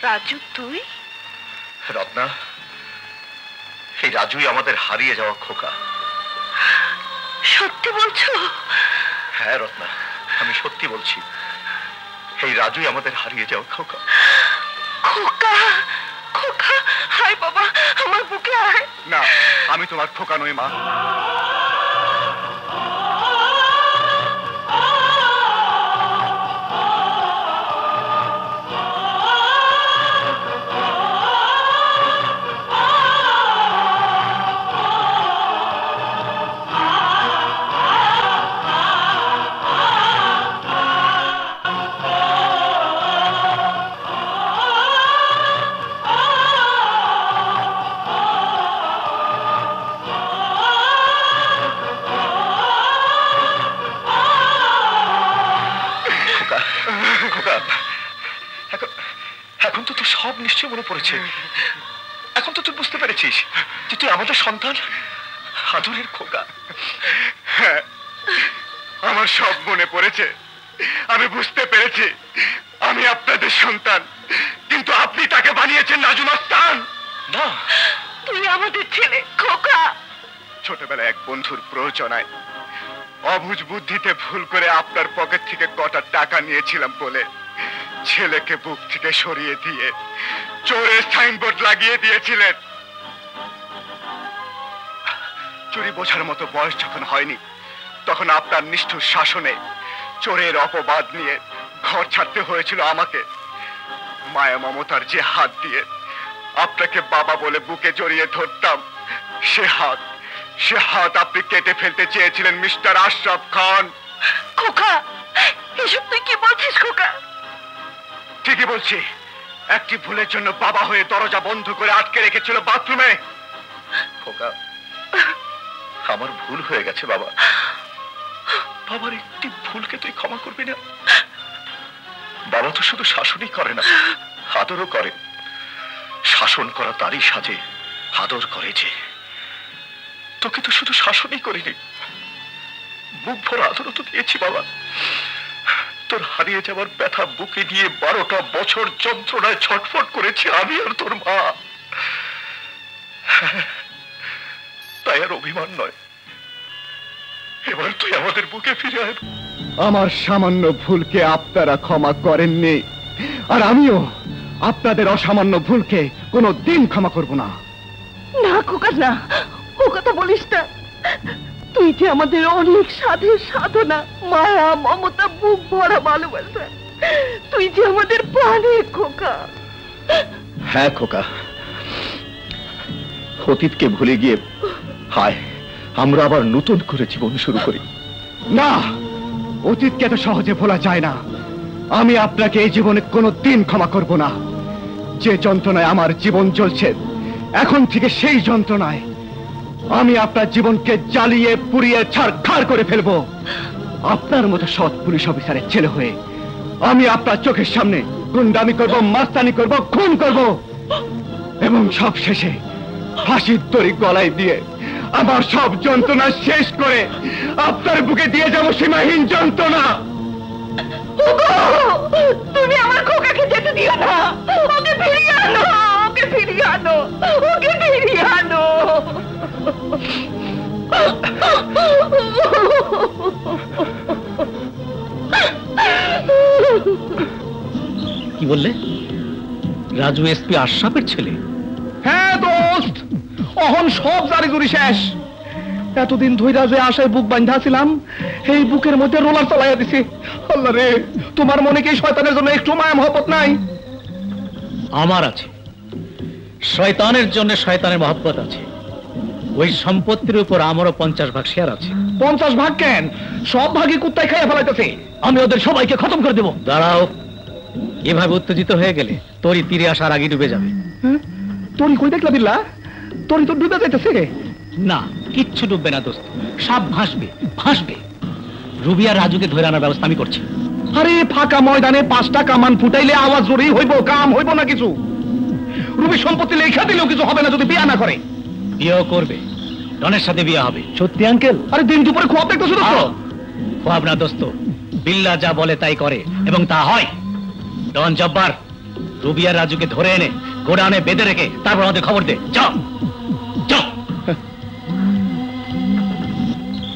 রাজু তুই? রত্না, এই রাজুই আমাদের হারিয়ে যাওয়া খোকা। সত্যি বলছো? হ্যাঁ রত্না, আমি সত্যি বলছি, এই রাজুই আমাদের হারিয়ে যাওয়া খোকা। খোকা, খোকা, হায় বাবা, আমার বুকে আয়। না, আমি তোমার খোকা নই মা। এখন তো তোর সব নিশ্চয় মনে পড়েছে। এখন তো তুই বুঝতে পেরেছিস যে তুই আমাদের সন্তান, আদরের খোকা। হ্যাঁ, আমার সব মনে পড়েছে। আমি বুঝতে পেরেছি আমি আপনাদের সন্তান, কিন্তু আপনি তাকে বানিয়েছেন রাজু মাস্তান। না, তুই আমাদের ছেলে খোকা। ছোটবেলায় এক বন্ধুর প্রয়োজনায় অবুঝ বুদ্ধিতে ভুল করে আপনার পকেট থেকে কটা টাকা নিয়েছিলাম বলে ছেলেকে বুক থেকে সরিয়ে দিয়ে চোরের সাইনবোর্ড লাগিয়ে দিয়েছিলেন। চুরি বোঝার মতো বয়স যখন হয়নি, তখন আপনার নিষ্ঠুর শাসনে চোরের অপবাদ নিয়ে ঘর ছাড়তে হয়েছিল আমাকে। মায়া মমতার যে হাত দিয়ে আপনাকে বাবা বলে বুকে জড়িয়ে ধরতাম, সে হাত আপনি কেটে ফেলতে চেয়েছিলেন মিস্টার আশরাফ খান। খোকা, এসব তুই কি বলছিস খোকা? ঠিকই বলছি। একটি ভুলের জন্য বাবা হয়ে দরজা বন্ধ করে আটকে রেখেছিল বাথরুমে। খোকা, আমার ভুল হয়ে গেছে বাবা। বাবার একটি ভুলকে তুই ক্ষমা করবি না? বাবা তো শুধু শাসনই করে না, আদরও করে। শাসন করা তারই সাজে, আদর করে যে। তোকে তো শুধু শাসনই করিনি, বুক ভরা আদরও তো দিয়েছি বাবা। তোর হারিয়ে যাওয়ার ব্যথা বুকে দিয়ে 12টা বছর যন্ত্রণায় ছটফট করেছি আমি আর তোর মা। তাই আর অভিমান নয়, এবার তুই আমাদের বুকে ফিরে আয়। আমার সামান্য ভুলকে আপনারা ক্ষমা করেননি, আর আমিও আপনাদের অসামান্য ভুলকে কোনো দিন ক্ষমা করব না। না খোকা, না, ও কথা বলিস না। তুই যে আমাদের অনেক সাধের সাধনা, মায়া মমতা, বুক ভরা ভালোবাসা, তুই যে আমাদের প্রাণের খোকা। হ্যাঁ খোকা, অতীতকে ভুলে গিয়ে হায় আমরা আবার নতুন করে জীবন শুরু করি। না, অতীতকে এত সহজে ভোলা যায় না। আমি আপনাকে এই জীবনে কোনো দিন ক্ষমা করব না। যে যন্ত্রণায় আমার জীবন চলছে, এখন থেকে সেই যন্ত্রণায় আমি আপনার জীবনকে জ্বালিয়ে পুড়িয়ে ছারখার করে ফেলবো। আপনার মতো সৎ পুলিশ অফিসারের ছেলে হয়ে আমি আপনার চোখের সামনে গুন্ডামি করব, মাস্তানি করব, খুন করব, এবং সব শেষে ফাঁসির দড়ি গলায় দিয়ে আমার সব যন্ত্রণা শেষ করে আপনার বুকে দিয়ে যাব সীমাহীন যন্ত্রণা। তুমি আমার খোকাকে যেতে দিও না। ওকে ফিরিয়ে আনো, ওকে ফিরিয়ে আনো, ওকে ফিরিয়ে আনো। কি বললে? রাজু এসপি আশরাফের ছেলে? হ্যাঁ দোস্ত, অহন সব জারি জুরি শেষ। এতদিন ধইরা যে আশায় বুক বাঁধা ছিলাম, এই বুকের মধ্যে রোলার চালাইয়া দিছি। আল্লাহ রে, তোমার মনে কি শয়তানের জন্য একটু মায়া মহব্বত নাই? আমার আছে। শয়তানের জন্য শয়তানের মহব্বত আছে। ওই সম্পত্তির উপর আমারও 50 ভাগ শেয়ার আছে। 50 ভাগ কেন? সব ভাগই কুত্তায় খাইয়া ফেলাইতেছে। আমি ওদের সবাইকে খতম করে দেব। দাঁড়াও, এভাবে উত্তেজিত হয়ে গেলে তোরই তীরে আসার আগে ডুবে যাবে। তোরই কই দেখলা বিল্লা? তোরই তো ডুবে যাইতেছে। না, কিচ্ছু ডুববে না দোস্ত, সব ভাসবে, ভাসবে। রুবি আর রাজুকে ধরে আনার ব্যবস্থা আমি করছি। আরে ফাঁকা ময়দানে 5টা কামান ফুটাইলে আওয়াজ জোরেই হইব, কাম হইব না কিছু। রুবি সম্পত্তি লেখা দিলেও কিছু হবে না যদি বিয়া না করে। বিয়েও করবে, ডনের সাথে বিয়ে হবে। সত্যি আঙ্কেল? আরে দিন দুপুরে খোয়াব দেখতেছো দোস্ত? খোয়াব না দোস্ত, বিল্লা যা বলে তাই করে এবং তা হয়। ডন জব্বার, রবি আর রাজুকে ধরে এনে গোডাউনে বেঁধে রেখে তারপর আমাদের খবর দে। যাও যাও।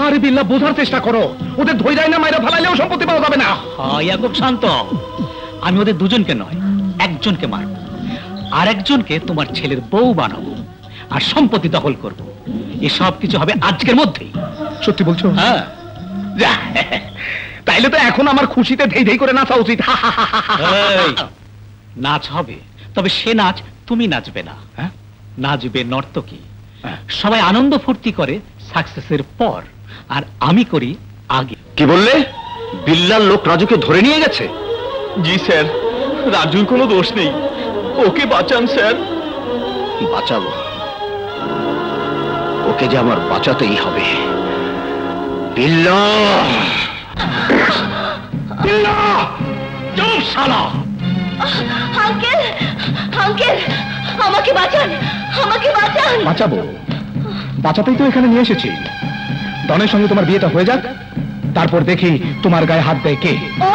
আরে বিল্লাহ, বোঝার চেষ্টা করো। ওদের ধৈর্য না মাইরা ফেলাইলেও সম্পত্তি পাওয়া যাবে না। ইয়াকুব শান্ত, আমি ওদের দুজনকে নয় একজনকে মারব, আর একজনকে তোমার ছেলের বউ বানাবো, আর সম্পত্তি দখল করব। এসব কিছু হবে আজকের মধ্যেই। সত্যি বলছো? হ্যাঁ। তাইলে তো এখন আমার খুশিতে ধেই ধেই করে নাচা উচিত। এই, নাচ হবে, তবে সে নাচ তুমি নাচবে না, নাচবে নর্তকী। সবাই আনন্দ ফুর্তি করে সাকসেসের পর, আর আমি করি আগে। কি বললে? বিল্লার লোক রাজুকে ধরে নিয়ে গেছে? জি স্যার, রাজুর কোনো দোষ নেই, ওকে বাঁচান স্যার। বাঁচাবো? ওকে যে আমার বাঁচাতেই হবে। বিল্লা! বিল্লা! চুপ শালা! আঙ্কেল, আঙ্কেল, আমাকে বাঁচান, আমাকে বাঁচান। বাঁচাবো? বাঁচাতেই তো এখানে নিয়ে এসেছি। ডনের সঙ্গে তোমার বিয়েটা হয়ে যাক, তারপর দেখি তোমার গায়ে হাত দেয় কে। ও,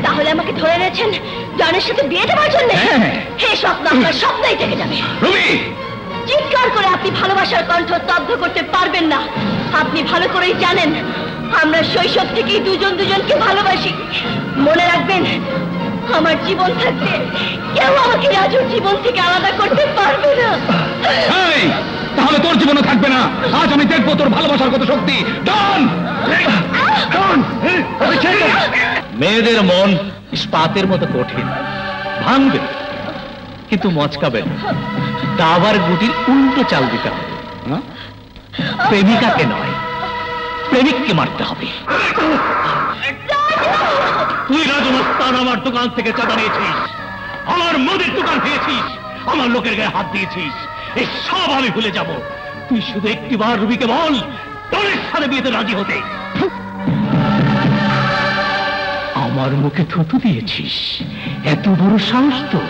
তাহলে আমাকে ধরে এনেছেন ডনের সাথে বিয়ে দেওয়ার জন্য? হ্যাঁ। হে স্বপ্ন আপনার স্বপ্নই থেকে যাবে। রবি! চিৎকার করে আপনি ভালোবাসার কণ্ঠ স্তব্ধ করতে পারবেন না। আপনি ভালো করেই জানেন আমরা শৈশব থেকেই দুজন দুজনকে ভালোবাসি। মনে রাখবেন, আমার জীবন থাকতে কেউ আমাকে রাজুর জীবন থেকে আলাদা করতে পারবে না। এই, তাহলে তোর জীবনে থাকবে না। আজ আমি দেখবো তোর ভালোবাসার কত শক্তি। ডন! ডন! মেয়েদের মন ইস্পাতের মতো কঠিন, ভাঙবে কিন্তু মচকাবে না। দাবার গুটির উল্টো চাল দিতে হবে। প্রেমিকাকে নয়, প্রেমিককে মারতে হবে। তুই রাজমস্তান আমার দোকান থেকে চাঁদা নিয়েছিস, আমার মদের দোকান খেয়েছিস, আমার লোকের গায়ে হাত দিয়েছিস। এই সব আমি ভুলে যাব। তুই শুধু একটিবার রুবিকে বল তোর সাথে বিয়েতে রাজি হতে। আমার মুখে থুতু দিয়েছিস, এত বড় সাহস তো,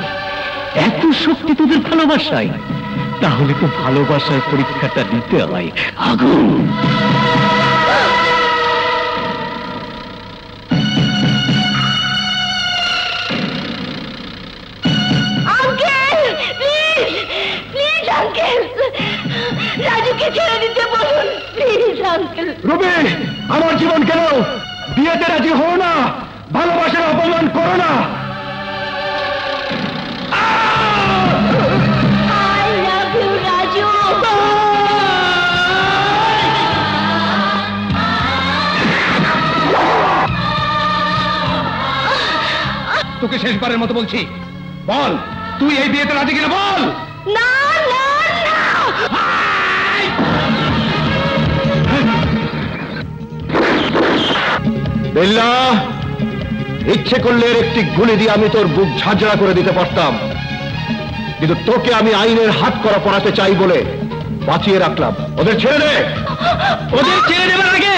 এত শক্তি তোদের ভালোবাসায়। তাহলে তো ভালোবাসার পরীক্ষাটা দিতে হয়। আগুন! আঙ্কেল, প্লিজ, প্লিজ আঙ্কেল, রাজুকে ছেড়ে দিতে বলুন, প্লিজ আঙ্কেল। রবি, আমার জীবন কেন? বিয়েতে রাজি হও না, ভালোবাসার অপমান করো না। I love you, Raju. তোকে শেষবারের মতো বলছি, বল তুই এই বিয়েতে রাজি কিনা বল। না, না, না। বিল্লা, ইচ্ছে করলে এর একটি গুলি দিয়ে আমি তোর বুক ঝাঁঝরা করে দিতে পারতাম, কিন্তু তোকে আমি আইনের হাত করা পড়াতে চাই বলে বাঁচিয়ে রাখলাম। ওদের ছেড়ে দে। ওদের ছেড়ে দেবার আগে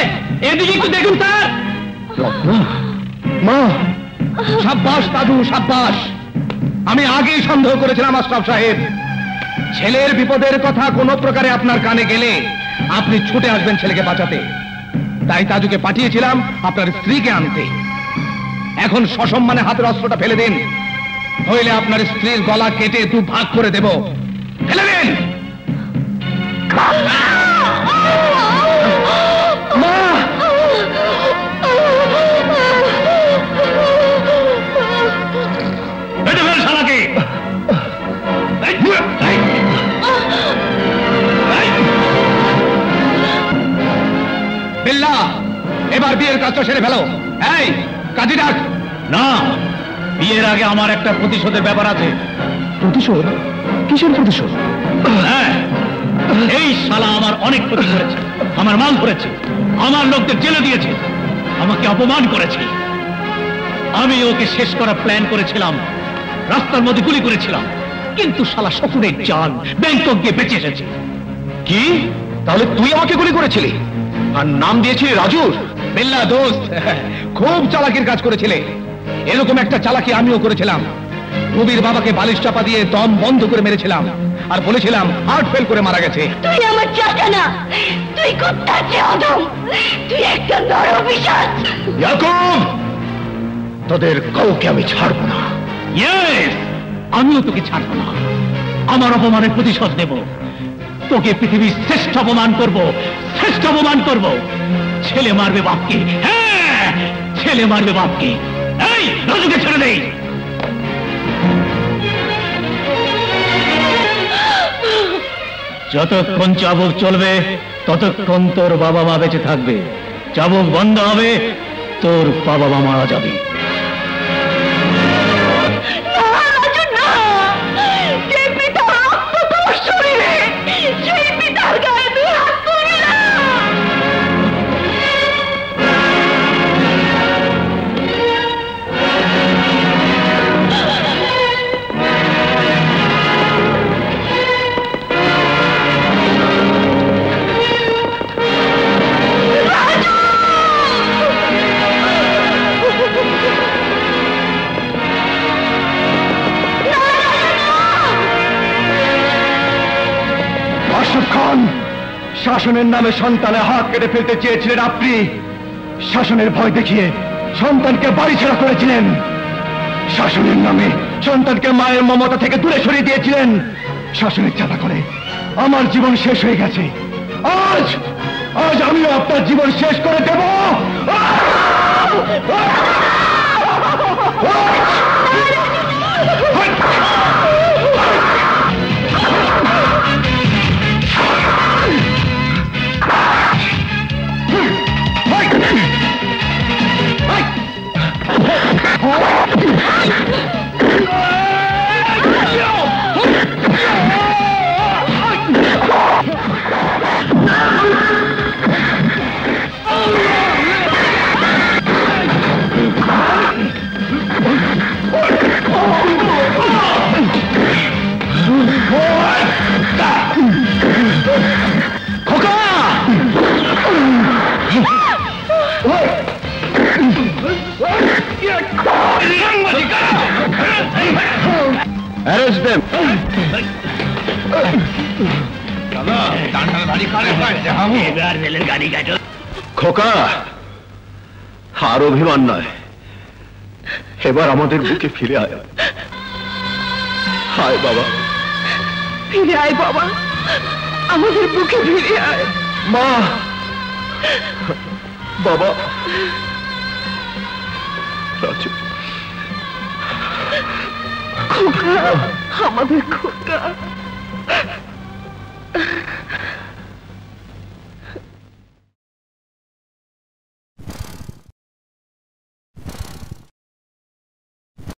এদিকে একটু দেখুন স্যার। রত্না, মা! সাব্বাস দাদু, সাব্বাস। আমি আগেই সন্দেহ করেছিলাম আশরাফ সাহেব, ছেলের বিপদের কথা কোনো প্রকারে আপনার কানে গেলে আপনি ছুটে আসবেন ছেলেকে বাঁচাতে। তাই তাজুকে পাঠিয়েছিলাম আপনার স্ত্রীকে আনতে। এখন সসম্মানে হাতের অস্ত্রটা ফেলে দিন, নইলে আপনার স্ত্রীর গলা কেটে দু ভাগ করে দেব। ফেলে দিন। মা! বেঁধে ফেল শালাকে। বিল্লা, এবার বিয়ের কাজটা সেরে ফেলো। এই কাজী ডাক। না, বিয়ের আগে আমার একটা প্রতিশোধের ব্যাপার আছে। প্রতিশোধ? কিসের প্রতিশোধ? হ্যাঁ, এই শালা আমার অনেক ক্ষতি করেছে, আমার মাল ধরেছে, আমার লোকদের জেলে দিয়েছে, আমাকে অপমান করেছে। আমি ওকে শেষ করার প্ল্যান করেছিলাম, রাস্তার মধ্যে গুলি করেছিলাম, কিন্তু শালা শকুনের জান ব্যাংকক গিয়ে বেঁচে এসেছে। কি? তাহলে তুই আমাকে গুলি করেছিলি আর নাম দিয়েছিলি রাজুর? বিল্লা দোস্ত, খুব চালাকির কাজ করেছিলে। এরকম একটা চালাকি আমিও করেছিলাম। রবির বাবাকে বালিশ চাপা দিয়ে দম বন্ধ করে মেরেছিলাম, আর বলেছিলাম হার্ট ফেল করে মারা গেছে। তুই আমার চাচা না, তুই কুত্তার চেয়ে অধম, তুই একটা নরপিশাচ। ইয়াকুব, তোদের কাউকে আমি ছাড়বো না। ইয়েস, আমিও তোকে ছাড়বো না। আমার অপমানের প্রতিশোধ নেব। তোকে পৃথিবীর শ্রেষ্ঠ অপমান করব, শ্রেষ্ঠ অপমান করব। ছেলে মারবে বাপকে, হ্যাঁ ছেলে মারবে বাপকে। এই রাজুকে ছেড়ে দেই। যতক্ষণ চাবুক চলবে ততক্ষণ তোর বাবা মা বেঁচে থাকবে। চাবুক বন্ধ হবে, তোর বাবা মা মারা যাবে। শাসনের নামে সন্তানের হাত কেটে ফেলতে চেয়েছিলেন আপনি। শাসনের ভয় দেখিয়ে সন্তানকে বাড়ি ছাড়া করেছিলেন। শাসনের নামে সন্তানকে মায়ের মমতা থেকে দূরে সরিয়ে দিয়েছিলেন। শাসনের চাপা করে আমার জীবন শেষ হয়ে গেছে। আজ আজ আমিও আপনার জীবন শেষ করে দেব। Arrest them! খোকা, আর অভিমান নয়, এবার আমাদের বুকে ফিরে আয়। হায় বাবা, ফিরে আয় বাবা, আমাদের বুকে ফিরে আয়। মা, বাবা, রাজু, খোকা, আমাদের খোকা।